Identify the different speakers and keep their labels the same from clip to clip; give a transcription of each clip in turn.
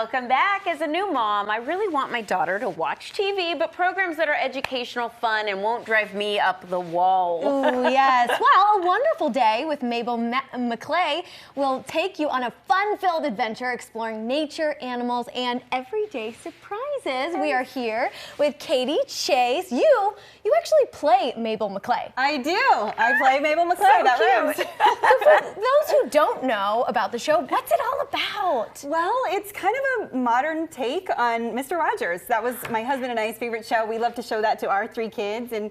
Speaker 1: Welcome back. As a new mom, I really want my daughter to watch TV, but programs that are educational, fun, and won't drive me up the wall.
Speaker 2: Ooh, yes. Well, A Wonderful Day with Mabel Maclay will take you on a fun-filled adventure exploring nature, animals, and everyday surprises. We are here with Katie Chase. You actually play Mabel Maclay.
Speaker 3: I do. I play Mabel Maclay.
Speaker 2: So
Speaker 3: that
Speaker 2: cute.
Speaker 3: rhymes.
Speaker 2: So for those who don't know about the show, what's it all about?
Speaker 3: Well, it's kind of a modern take on Mr. Rogers. That was my husband and I's favorite show. We love to show that to our 3 kids, and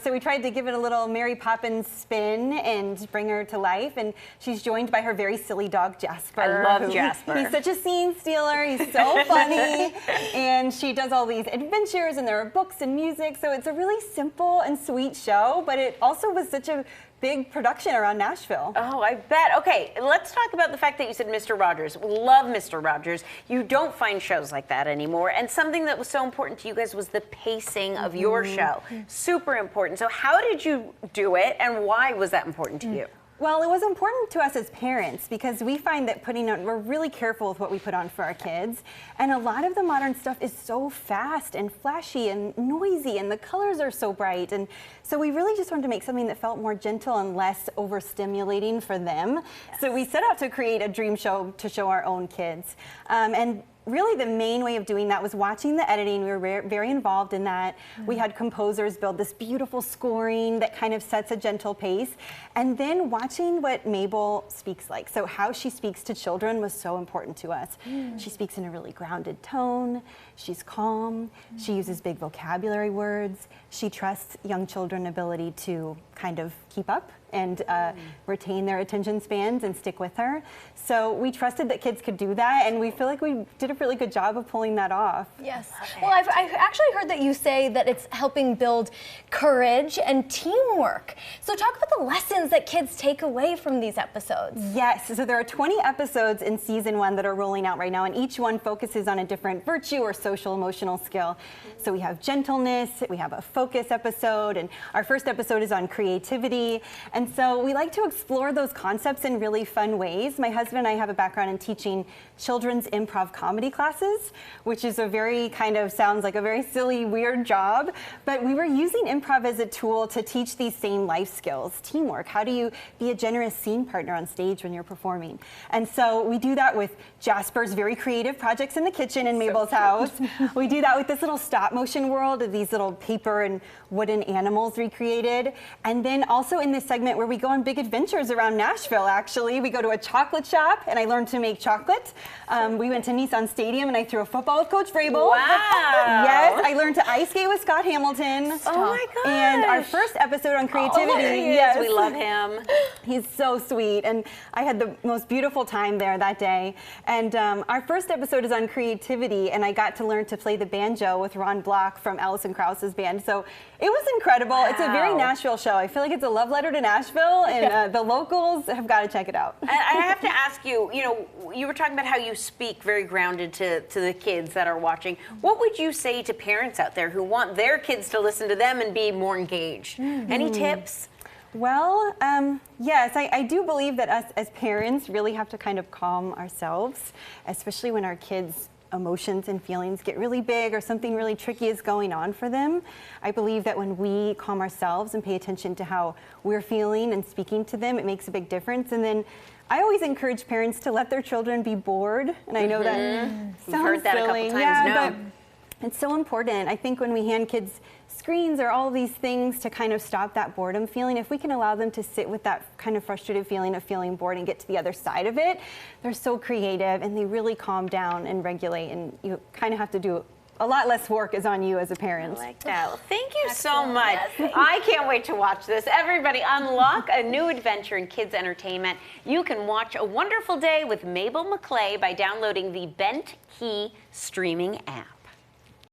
Speaker 3: so we tried to give it a little Mary Poppins spin and bring her to life. And she's joined by her very silly dog, Jasper.
Speaker 1: I love Jasper.
Speaker 3: He's such a scene stealer. He's so funny, and she does all these adventures, and there are books and music. So it's a really simple and sweet show, but it also was such a big production around Nashville.
Speaker 1: Oh, I bet. Okay, let's talk about the fact that you said Mr. Rogers. We love Mr. Rogers. You don't find shows like that anymore. And something that was so important to you guys was the pacing of your show. Super important. So how did you do it, and why was that important to you?
Speaker 3: Well, it was important to us as parents because we find that we're really careful with what we put on for our kids. And a lot of the modern stuff is so fast and flashy and noisy, and the colors are so bright. And so we really just wanted to make something that felt more gentle and less overstimulating for them. Yes. So we set out to create a dream show to show our own kids. And really the main way of doing that was watching the editing. We were very involved in that. We had composers build this beautiful scoring that kind of sets a gentle pace. And then watching what Mabel speaks like. So how she speaks to children was so important to us. She speaks in a really grounded tone. She's calm. She uses big vocabulary words. She trusts young children's ability to kind of keep up and retain their attention spans and stick with her. So we trusted that kids could do that, and we feel like we did a really good job of pulling that off.
Speaker 2: Yes. Well, I've actually heard that you say that it's helping build courage and teamwork. So talk about the lessons that kids take away from these episodes.
Speaker 3: Yes. So there are 20 episodes in season 1 that are rolling out right now, and each one focuses on a different virtue or social emotional skill. So we have gentleness, we have a focus episode, and our first episode is on creativity. And so we like to explore those concepts in really fun ways. My husband and I have a background in teaching children's improv comedy classes, which is a very sounds like a very silly, weird job. But we were using improv as a tool to teach these same life skills, teamwork. How do you be a generous scene partner on stage when you're performing? And so we do that with Jasper's very creative projects in the kitchen in Mabel's house. We do that with this little stop motion world of these little paper and wooden animals recreated. And then also in this segment where we go on big adventures around Nashville, actually. We go to a chocolate shop, and I learned to make chocolate. We went to Nissan Stadium, and I threw a football with Coach Vrabel.
Speaker 1: Wow.
Speaker 3: Yes, I learned to ice skate with Scott Hamilton.
Speaker 1: Oh my gosh.
Speaker 3: And our first episode on creativity.
Speaker 1: Oh, there he is.
Speaker 3: Yes.
Speaker 1: We love him.
Speaker 3: He's so sweet, and I had the most beautiful time there that day. And our first episode is on creativity, and I got to learn to play the banjo with Ron Block from Alison Krauss's band. So it was incredible.
Speaker 1: Wow.
Speaker 3: It's a very Nashville show. I feel like it's a love letter to Nashville, and the locals have got to check it out.
Speaker 1: I have to ask you, you were talking about how you speak very grounded to the kids that are watching. What would you say to parents out there who want their kids to listen to them and be more engaged? Any tips?
Speaker 3: Well, yes, I do believe that us as parents really have to kind of calm ourselves, especially when our kids' emotions and feelings get really big or something really tricky is going on for them. I believe that when we calm ourselves and pay attention to how we're feeling and speaking to them, it makes a big difference. And then I always encourage parents to let their children be bored. And I know that sounds
Speaker 1: We've heard that
Speaker 3: silly.
Speaker 1: a couple times.
Speaker 3: But it's so important. I think when we hand kids screens or all these things to kind of stop that boredom feeling, if we can allow them to sit with that kind of frustrated feeling of feeling bored and get to the other side of it, they're so creative and they really calm down and regulate, and you kind of have to do a lot less work is on you as a parent.
Speaker 1: I like that. Well, thank you so much. I can't wait to watch this. Everybody, unlock a new adventure in kids entertainment. You can watch A Wonderful Day with Mabel Maclay by downloading the Bent Key streaming app.